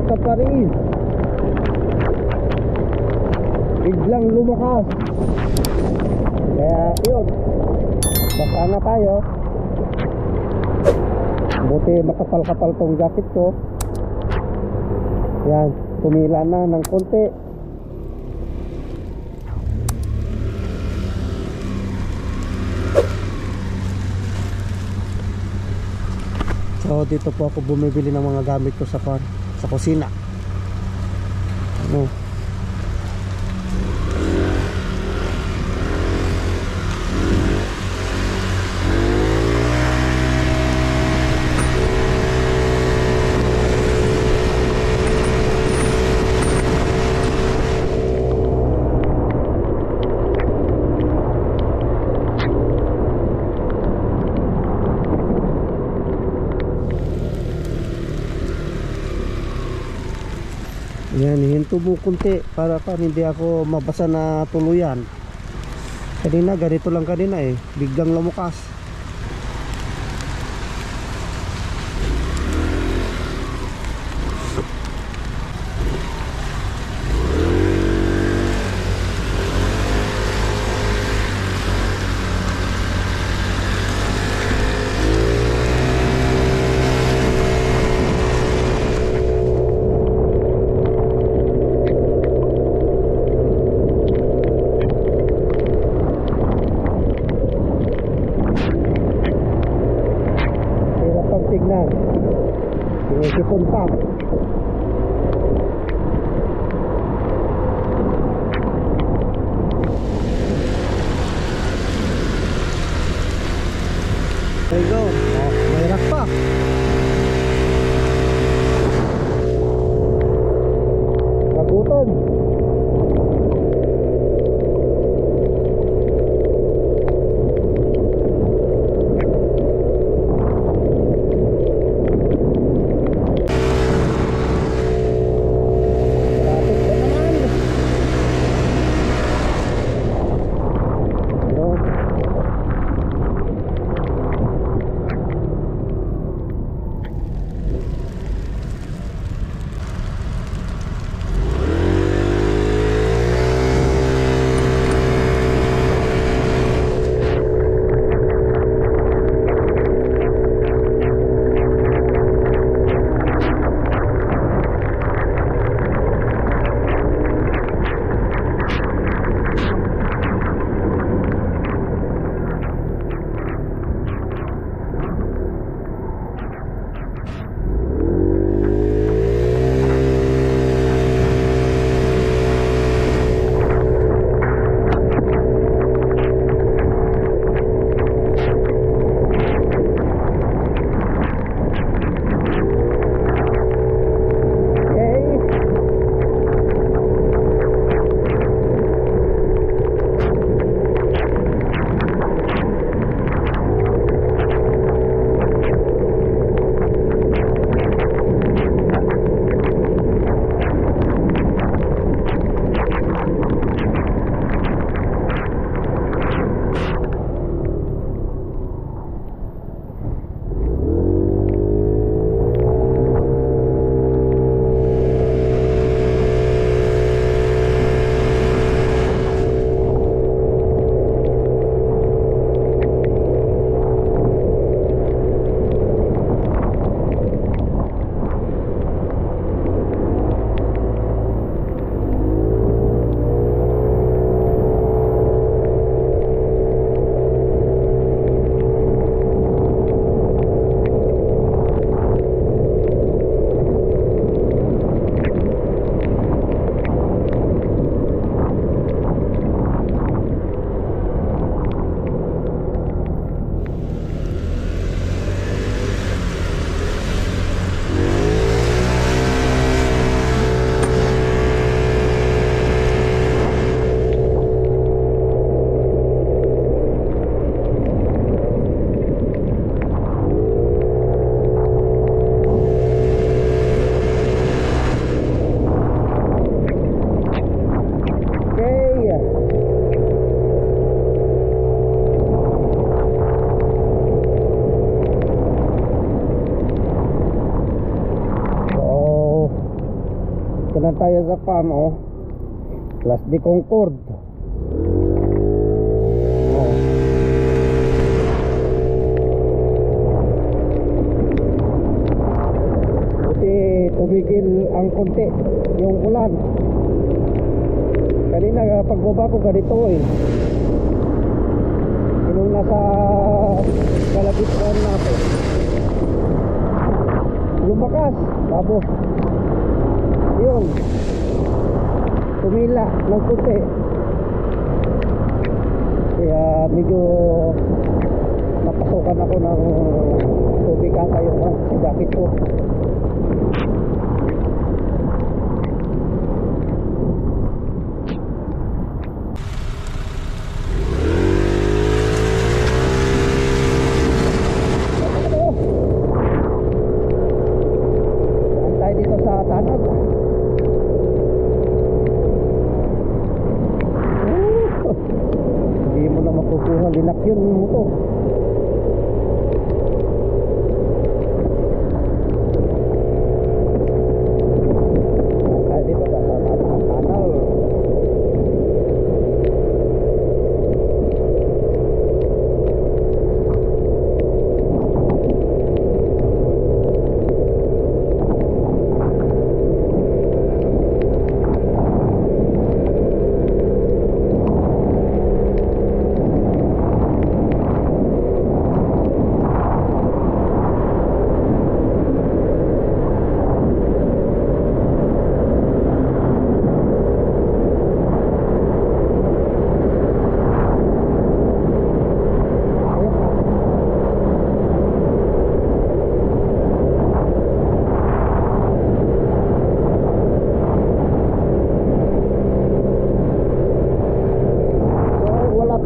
sa Paris. Biglang lumakas. Kaya yun, basta na tayo. Buti makapal-kapal tong jacket ko. Yan, tumila na ng konti. So dito po ako bumibili ng mga gamit ko sa kusina. Ano? Yan, hinto mo kunti para hindi ako mabasa na tuluyan. Kanina ganito lang kanina eh, biglang lumukas. Tignan, sinusipon pa. There you go. Oh, may rack pa. Nagutom. tayo sa farm, oh. Plus de Concord. Oh. Buti tumigil ang konti yung ulan. Kanina pagbaba ko ganito eh. Yung nasa kalagitnaan natin lumakas, tapos yun tumila ng konti, kaya medyo napasukan ako ng tubig ata yung sa jacket ko. Linak yun mo to. Kaya dito sa tunnel.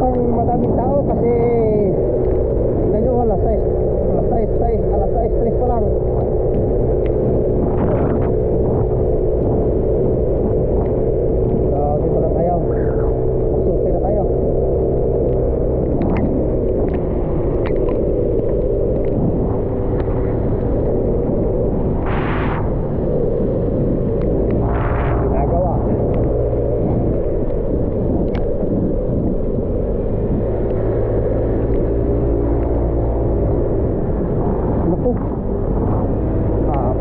Madaming tao kasi tingnan nyo, alas 6:03 pa lang. So dito na tayo, magsusi na tayo. Ginagawa.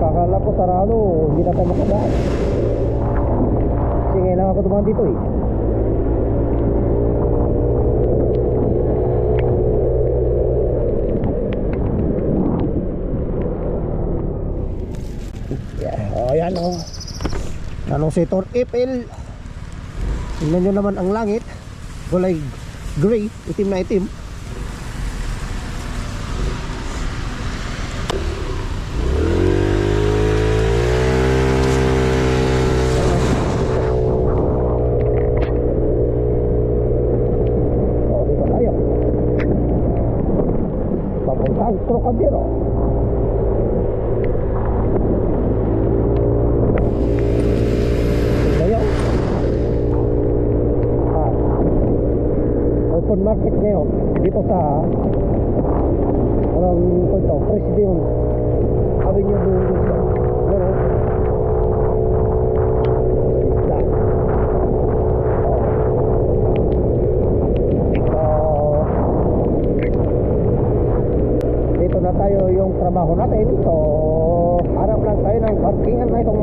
Akala ko sarado, hindi na tayo makadaan. Kasi ngayon lang ako dumaan dito eh. Yeah. Oh, yan oh. Anong sector April. Tingnan nyo naman ang langit. Kulay gray, itim na itim. Papuntang Trocadero. Tayo. Open market ngayon dito sa parang ito, President Avenue Dulce. Pero isda. Dito na tayo yung trabaho natin. So harap lang tayo ng parkingan na ito.